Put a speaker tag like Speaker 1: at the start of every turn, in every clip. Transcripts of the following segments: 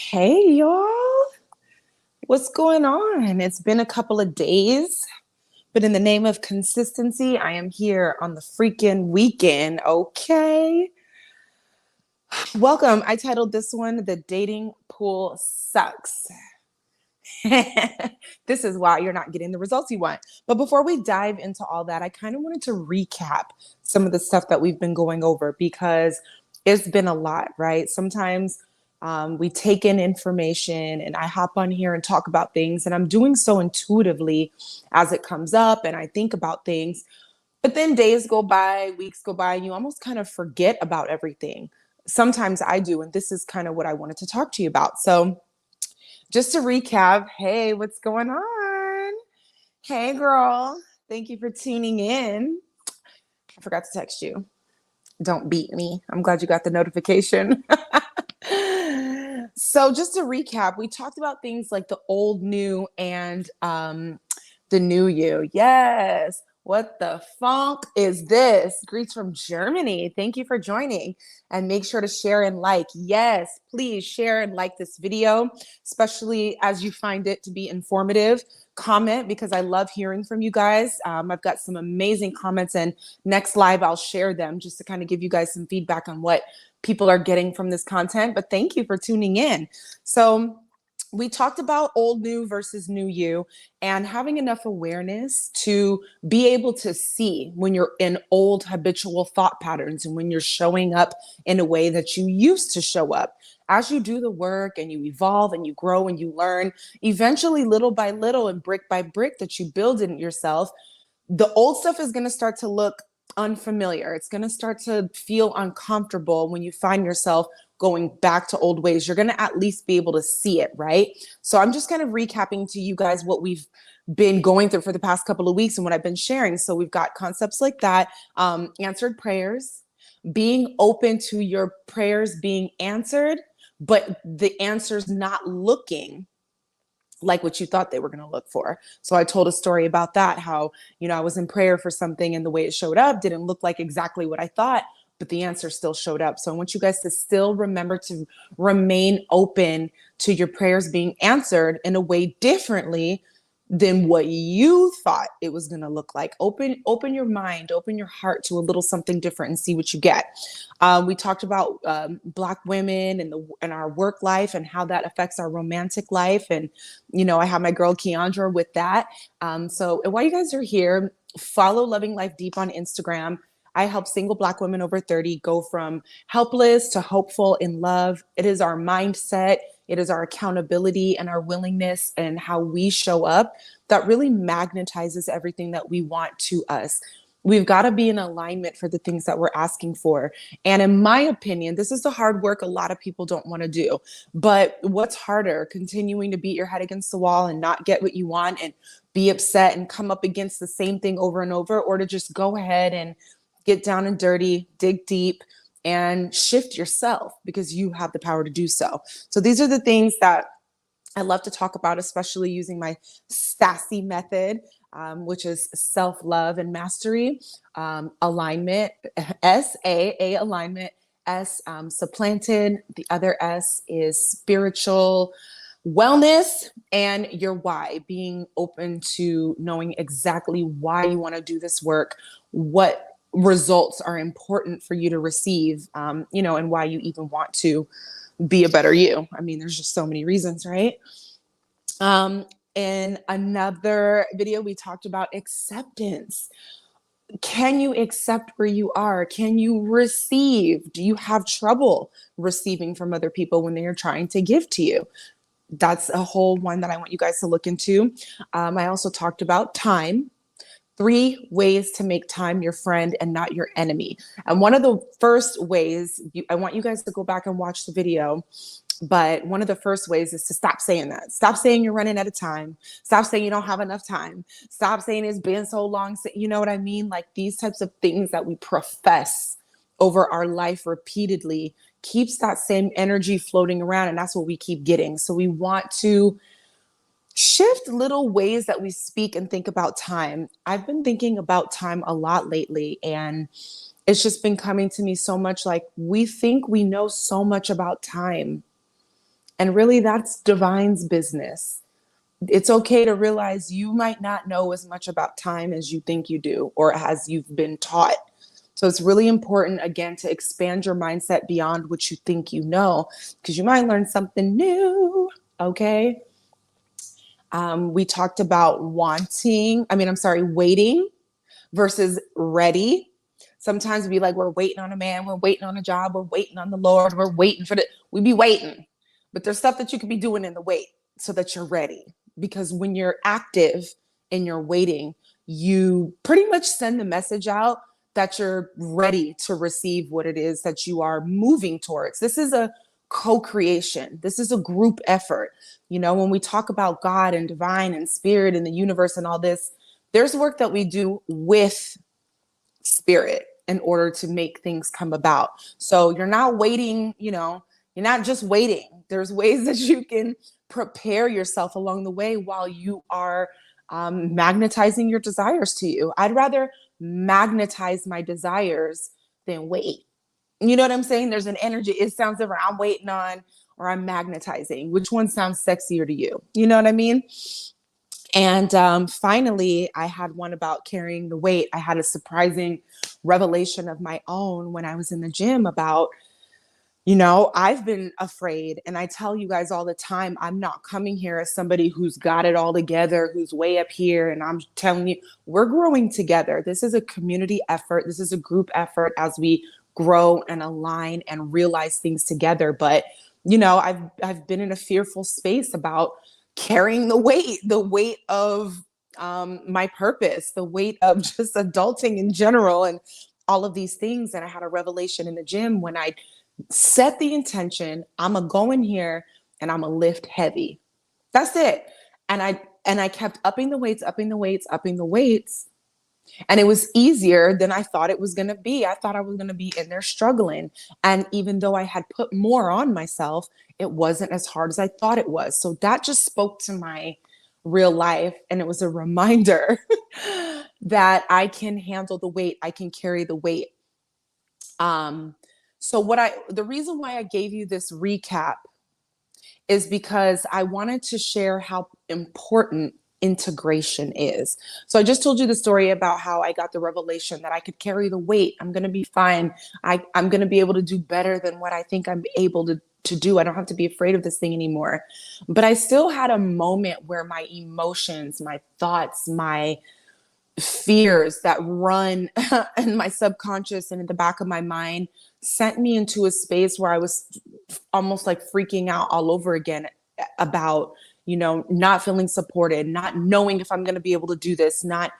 Speaker 1: Hey, y'all. What's going on? It's been a couple of days, but in the name of consistency, I am here on the freaking weekend. Okay. Welcome. I titled this one, The Dating Pool Sucks. This is why you're not getting the results you want. But before we dive into all that, I kind of wanted to recap some of the stuff that we've been going over because it's been a lot, right? Sometimes we take in information and I hop on here and talk about things, and I'm doing so intuitively as it comes up and I think about things. But then days go by, weeks go by, and you almost kind of forget about everything. Sometimes I do, and this is kind of what I wanted to talk to you about. So, just to recap, hey, what's going on? Hey, girl. Thank you for tuning in. I forgot to text you. Don't beat me. I'm glad you got the notification. So, just to recap, we talked about things like the old new and the new you. Yes. What the funk is this? Greets from Germany. Thank you for joining. And make sure to share and like. Yes, please share and like this video, especially as you find it to be informative. Comment because I love hearing from you guys. I've got some amazing comments, and next live I'll share them just to kind of give you guys some feedback on what people are getting from this content. But thank you for tuning in. So, we talked about old new versus new you and having enough awareness to be able to see when you're in old habitual thought patterns and when you're showing up in a way that you used to show up. As you do the work and you evolve and you grow and you learn, eventually, little by little and brick by brick that you build in yourself, the old stuff is going to start to look unfamiliar. It's going to start to feel uncomfortable when you find yourself going back to old ways. You're going to at least be able to see it, right? So I'm just kind of recapping to you guys what we've been going through for the past couple of weeks and what I've been sharing. So we've got concepts like that, answered prayers, being open to your prayers being answered, but the answers not looking like what you thought they were going to look for. So I told a story about that, how, I was in prayer for something and the way it showed up didn't look like exactly what I thought, but the answer still showed up. So I want you guys to still remember to remain open to your prayers being answered in a way differently than what you thought it was going to look like. Open your mind, open your heart to a little something different and see what you get. We talked about Black women and our work life and how that affects our romantic life. And, I have my girl Keandra with that. So while you guys are here, follow Loving Life Deep on Instagram. I help single Black women over 30 go from helpless to hopeful in love. It is our mindset, it is our accountability and our willingness and how we show up that really magnetizes everything that we want to us. We've got to be in alignment for the things that we're asking for. And in my opinion, this is the hard work a lot of people don't want to do. But what's harder, continuing to beat your head against the wall and not get what you want and be upset and come up against the same thing over and over, or to just go ahead and get down and dirty, dig deep, and shift yourself because you have the power to do so. So these are the things that I love to talk about, especially using my SASSY method, which is self-love and mastery, alignment, S-A alignment, S supplanted. The other S is spiritual wellness, and your why, being open to knowing exactly why you want to do this work, what results are important for you to receive, and why you even want to be a better you. I mean, there's just so many reasons, right? In another video, we talked about acceptance. Can you accept where you are? Can you receive? Do you have trouble receiving from other people when they are trying to give to you? That's a whole one that I want you guys to look into. I also talked about time. 3 ways to make time your friend and not your enemy. And one of the first ways, I want you guys to go back and watch the video, but one of the first ways is to stop saying that. Stop saying you're running out of time. Stop saying you don't have enough time. Stop saying it's been so long. You know what I mean? Like these types of things that we profess over our life repeatedly keeps that same energy floating around. And that's what we keep getting. So we want to shift little ways that we speak and think about time. I've been thinking about time a lot lately, and it's just been coming to me so much. Like, we think we know so much about time, And really, that's divine's business. It's okay to realize you might not know as much about time as you think you do or as you've been taught. So it's really important, again, to expand your mindset beyond what you think you know, because you might learn something new. Okay. We talked about waiting versus ready. Sometimes we be like, we're waiting on a man, we're waiting on a job, we're waiting on the Lord, we're waiting for we be waiting. But there's stuff that you could be doing in the wait so that you're ready. Because when you're active and you're waiting, you pretty much send the message out that you're ready to receive what it is that you are moving towards. This is a co-creation. This is a group effort. When we talk about God and divine and spirit and the universe and all this, there's work that we do with spirit in order to make things come about. So you're not waiting, you're not just waiting. There's ways that you can prepare yourself along the way while you are magnetizing your desires to you. I'd rather magnetize my desires than wait. You know what I'm saying? There's an energy. It sounds different. I'm waiting on, or I'm magnetizing. Which one sounds sexier to you? You know what I mean? And finally, I had one about carrying the weight. I had a surprising revelation of my own when I was in the gym about, I've been afraid. And I tell you guys all the time, I'm not coming here as somebody who's got it all together, who's way up here. And I'm telling you, we're growing together. This is a community effort. This is a group effort as we grow and align and realize things together. But, I've been in a fearful space about carrying the weight of my purpose, the weight of just adulting in general and all of these things. And I had a revelation in the gym when I set the intention, I'm gonna go in here and I'm gonna lift heavy. That's it. And I kept upping the weights, upping the weights, upping the weights. And it was easier than I thought it was going to be. I thought I was going to be in there struggling. And even though I had put more on myself, it wasn't as hard as I thought it was. So that just spoke to my real life. And it was a reminder that I can handle the weight. I can carry the weight. The reason why I gave you this recap is because I wanted to share how important integration is. So I just told you the story about how I got the revelation that I could carry the weight. I'm going to be fine. I'm going to be able to do better than what I think I'm able to do. I don't have to be afraid of this thing anymore. But I still had a moment where my emotions, my thoughts, my fears that run in my subconscious and in the back of my mind sent me into a space where I was almost like freaking out all over again about, not feeling supported, not knowing if I'm going to be able to do this, not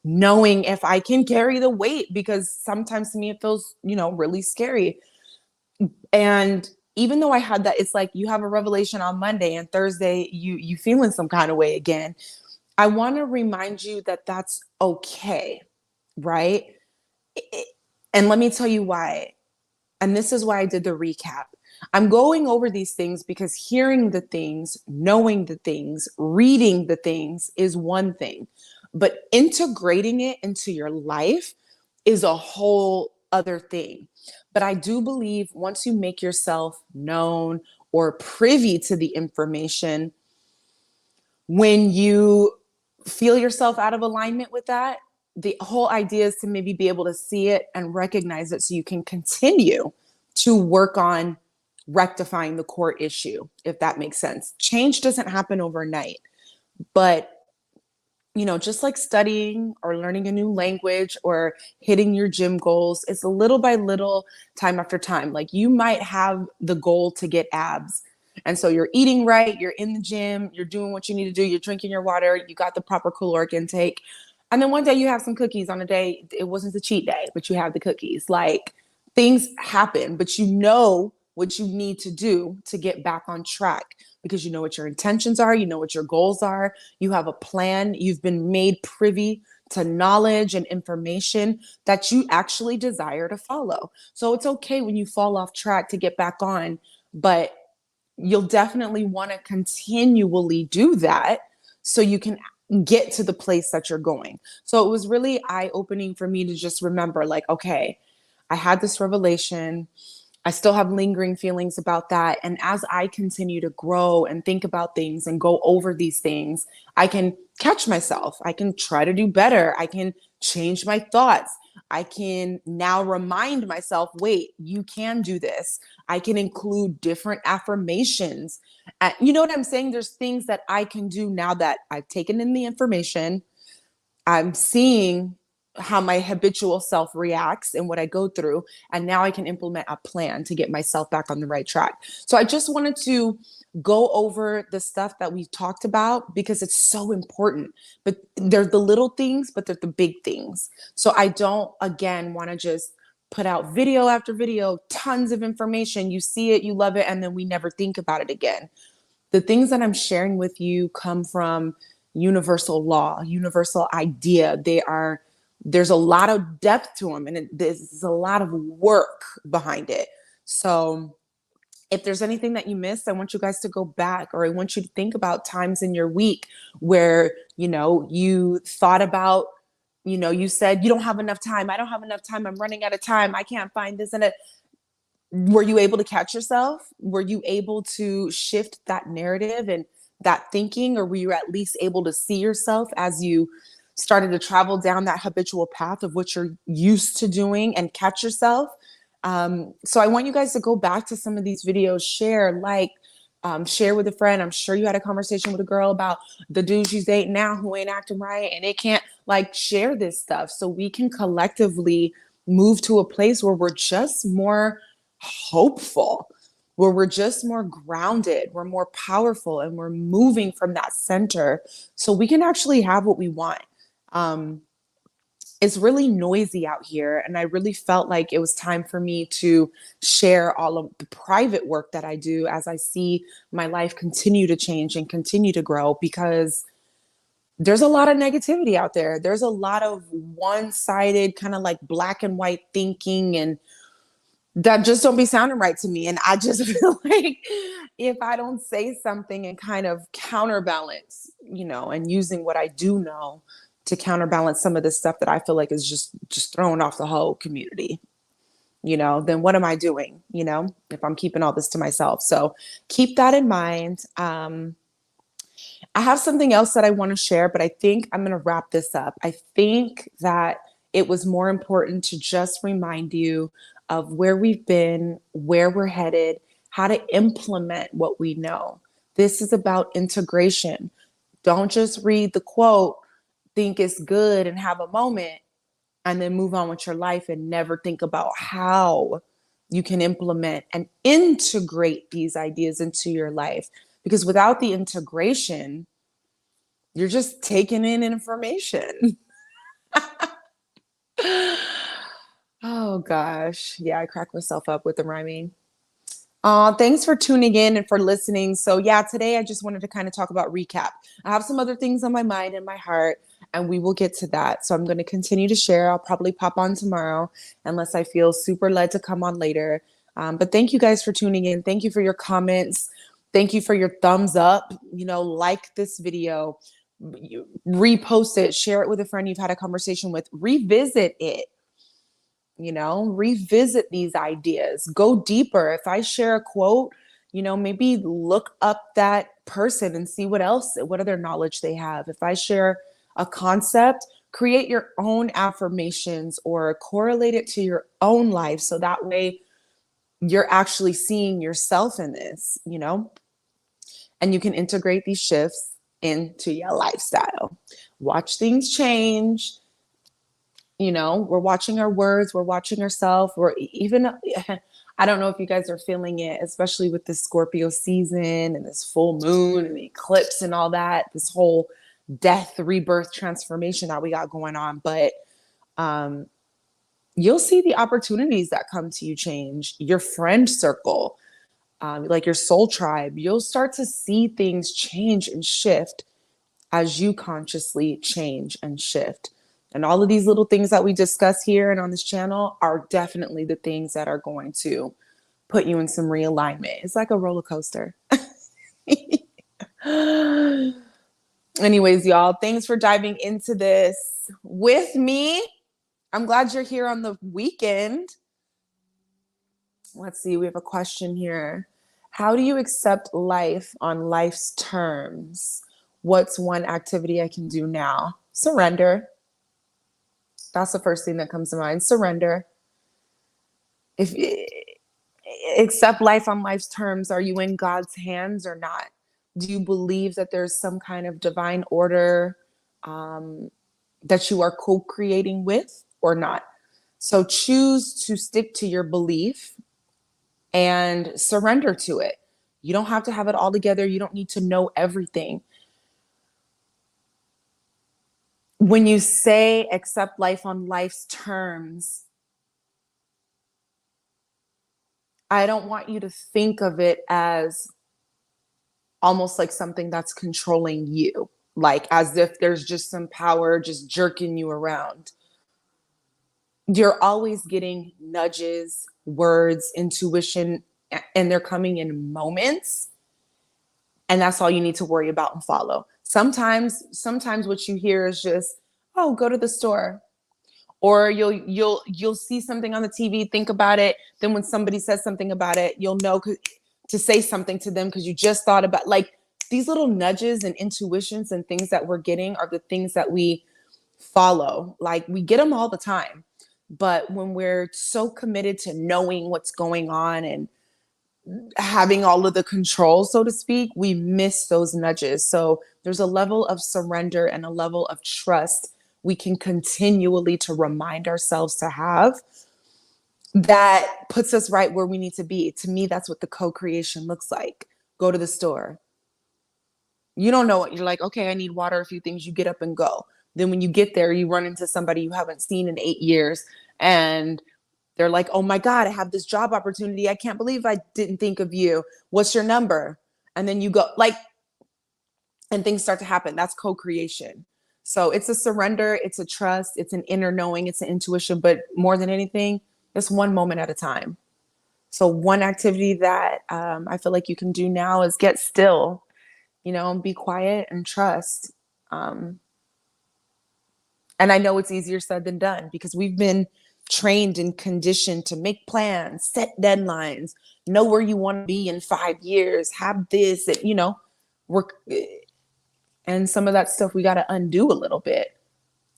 Speaker 1: knowing if I can carry the weight, because sometimes to me it feels, really scary. And even though I had that, it's like you have a revelation on Monday and Thursday, you feeling some kind of way again. I want to remind you that that's okay, right? And let me tell you why. And this is why I did the recap. I'm going over these things because hearing the things, knowing the things, reading the things is one thing, but integrating it into your life is a whole other thing. But I do believe once you make yourself known or privy to the information, when you feel yourself out of alignment with that, the whole idea is to maybe be able to see it and recognize it so you can continue to work on rectifying the core issue, if that makes sense. Change doesn't happen overnight, but just like studying or learning a new language or hitting your gym goals, it's a little by little, time after time. Like you might have the goal to get abs. And so you're eating right, you're in the gym, you're doing what you need to do, you're drinking your water, you got the proper caloric intake. And then one day you have some cookies on a day, it wasn't a cheat day, but you have the cookies. Like things happen, but you know what you need to do to get back on track because you know what your intentions are, you know what your goals are, you have a plan, you've been made privy to knowledge and information that you actually desire to follow. So it's okay when you fall off track to get back on, but you'll definitely want to continually do that so you can get to the place that you're going. So it was really eye-opening for me to just remember, like, okay, I had this revelation. I still have lingering feelings about that. And as I continue to grow and think about things and go over these things, I can catch myself. I can try to do better. I can change my thoughts. I can now remind myself, wait, you can do this. I can include different affirmations. You know what I'm saying? There's things that I can do now that I've taken in the information. I'm seeing how my habitual self reacts and what I go through. And now I can implement a plan to get myself back on the right track. So I just wanted to go over the stuff that we've talked about because it's so important. But they're the little things, but they're the big things. So I don't, again, want to just put out video after video, tons of information. You see it, you love it, and then we never think about it again. The things that I'm sharing with you come from universal law, universal idea. There's a lot of depth to them, and there's a lot of work behind it. So if there's anything that you missed, I want you guys to go back, or I want you to think about times in your week where, you thought about, you said, you don't have enough time. I don't have enough time. I'm running out of time. I can't find this and it. Were you able to catch yourself? Were you able to shift that narrative and that thinking, or were you at least able to see yourself as you started to travel down that habitual path of what you're used to doing and catch yourself? So I want you guys to go back to some of these videos, share with a friend. I'm sure you had a conversation with a girl about the dude she's dating now who ain't acting right, and it can't share this stuff so we can collectively move to a place where we're just more hopeful, where we're just more grounded, we're more powerful, and we're moving from that center so we can actually have what we want. It's really noisy out here, and I really felt like it was time for me to share all of the private work that I do as I see my life continue to change and continue to grow, because there's a lot of negativity out there. There's a lot of one-sided kind of black and white thinking, and that just don't be sounding right to me. And I just feel like if I don't say something and kind of counterbalance, and using what I do know to counterbalance some of the stuff that I feel like is just throwing off the whole community, then what am I doing, if I'm keeping all this to myself? So keep that in mind. I have something else that I want to share, but I think I'm going to wrap this up. I think that it was more important to just remind you of where we've been, where we're headed, how to implement what we know. This is about integration. Don't just read the quote, think it's good and have a moment, and then move on with your life and never think about how you can implement and integrate these ideas into your life. Because without the integration, you're just taking in information. Oh gosh. Yeah, I cracked myself up with the rhyming. Thanks for tuning in and for listening. So yeah, today I just wanted to kind of talk about recap. I have some other things on my mind and my heart, and we will get to that. So I'm going to continue to share. I'll probably pop on tomorrow unless I feel super led to come on later. But thank you guys for tuning in. Thank you for your comments. Thank you for your thumbs up. Like this video, repost it, share it with a friend you've had a conversation with, revisit it. Revisit these ideas, go deeper. If I share a quote, maybe look up that person and see what other knowledge they have. If I share a concept, create your own affirmations or correlate it to your own life. So that way you're actually seeing yourself in this, and you can integrate these shifts into your lifestyle. Watch things change. We're watching our words, we're watching ourselves, we're even, I don't know if you guys are feeling it, especially with this Scorpio season and this full moon and the eclipse and all that, this whole death, rebirth, transformation that we got going on. But you'll see the opportunities that come to you change. Your friend circle, like your soul tribe, you'll start to see things change and shift as you consciously change and shift. And all of these little things that we discuss here and on this channel are definitely the things that are going to put you in some realignment. It's like a roller coaster. Anyways, y'all, thanks for diving into this with me. I'm glad you're here on the weekend. Let's see, we have a question here. How do you accept life on life's terms? What's one activity I can do now? Surrender. That's the first thing that comes to mind. Surrender. If accept life on life's terms, are you in God's hands or not? Do you believe that there's some kind of divine order that you are co-creating with or not? So choose to stick to your belief and surrender to it. You don't have to have it all together. You don't need to know everything. When you say accept life on life's terms, I don't want you to think of it as almost like something that's controlling you, like as if there's just some power just jerking you around. You're always getting nudges, words, intuition, and they're coming in moments. And that's all you need to worry about and follow. Sometimes what you hear is just, oh, go to the store. Or you'll see something on the TV, think about it. Then when somebody says something about it, you'll know to say something to them because you just thought about, like, these little nudges and intuitions and things that we're getting are the things that we follow. Like, we get them all the time. But when we're so committed to knowing what's going on and having all of the control, so to speak, we miss those nudges. So there's a level of surrender and a level of trust we can continually to remind ourselves to have that puts us right where we need to be. To me, that's what the co-creation looks like. Go to the store. You don't know what you're like. Okay, I need water, a few things. You get up and go. Then when you get there, you run into somebody you haven't seen in 8 years, and they're like, oh my God, I have this job opportunity. I can't believe I didn't think of you. What's your number? And then you go, like, and things start to happen. That's co-creation. So it's a surrender, it's a trust, it's an inner knowing, it's an intuition, but more than anything, it's one moment at a time. So one activity that I feel like you can do now is get still, and be quiet and trust. And I know it's easier said than done because we've been trained and conditioned to make plans, set deadlines, know where you want to be in 5 years, have this, and, work. And some of that stuff we got to undo a little bit.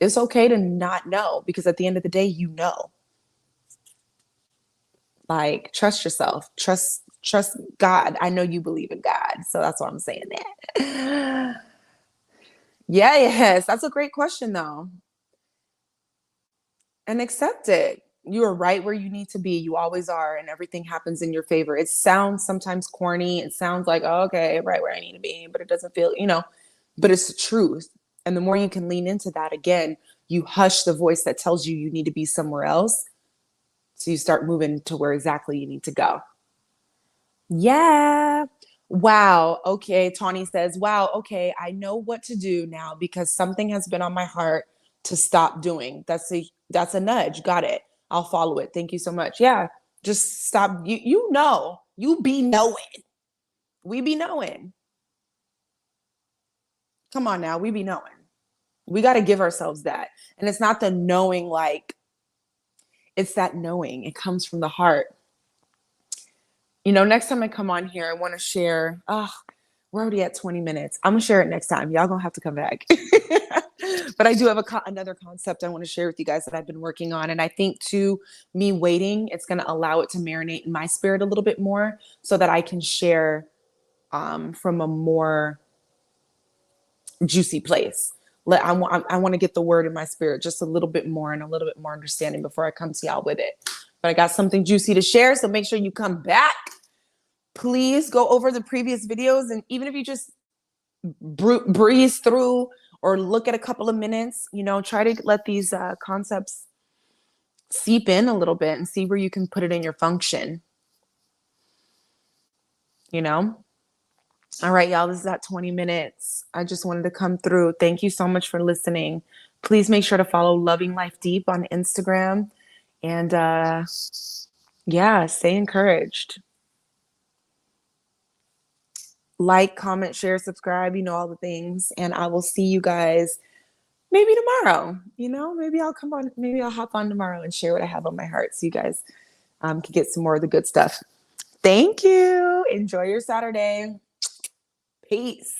Speaker 1: It's okay to not know because at the end of the day, like, trust yourself, trust God. I know you believe in God. So that's why I'm saying that. Yeah, yes. That's a great question though. And accept it. You are right where you need to be. You always are, and everything happens in your favor. It sounds sometimes corny. It sounds like, oh, okay, right where I need to be, but it doesn't feel, but it's the truth. And the more you can lean into that, again, you hush the voice that tells you you need to be somewhere else. So you start moving to where exactly you need to go. Yeah. Wow. Okay. Tawny says, wow. Okay. I know what to do now because something has been on my heart to stop doing. That's a nudge. Got it. I'll follow it. Thank you so much. Yeah. Just stop. You be knowing. We be knowing. Come on now. We be knowing. We got to give ourselves that. And it's not the knowing, like, it's that knowing. It comes from the heart. Next time I come on here, I want to share. Oh, we're already at 20 minutes. I'm going to share it next time. Y'all going to have to come back. But I do have another concept I want to share with you guys that I've been working on. And I think too, me waiting, it's going to allow it to marinate in my spirit a little bit more so that I can share from a more juicy place. I want to get the word in my spirit just a little bit more and a little bit more understanding before I come to y'all with it. But I got something juicy to share. So make sure you come back. Please go over the previous videos. And even if you just breeze through or look at a couple of minutes, try to let these concepts seep in a little bit and see where you can put it in your function. All right, y'all, this is at 20 minutes. I just wanted to come through. Thank you so much for listening. Please make sure to follow Loving Life Deep on Instagram. And yeah, stay encouraged. Like, comment, share, subscribe, all the things. And I will see you guys maybe tomorrow. Maybe I'll hop on tomorrow and share what I have on my heart so you guys can get some more of the good stuff. Thank you. Enjoy your Saturday. Peace.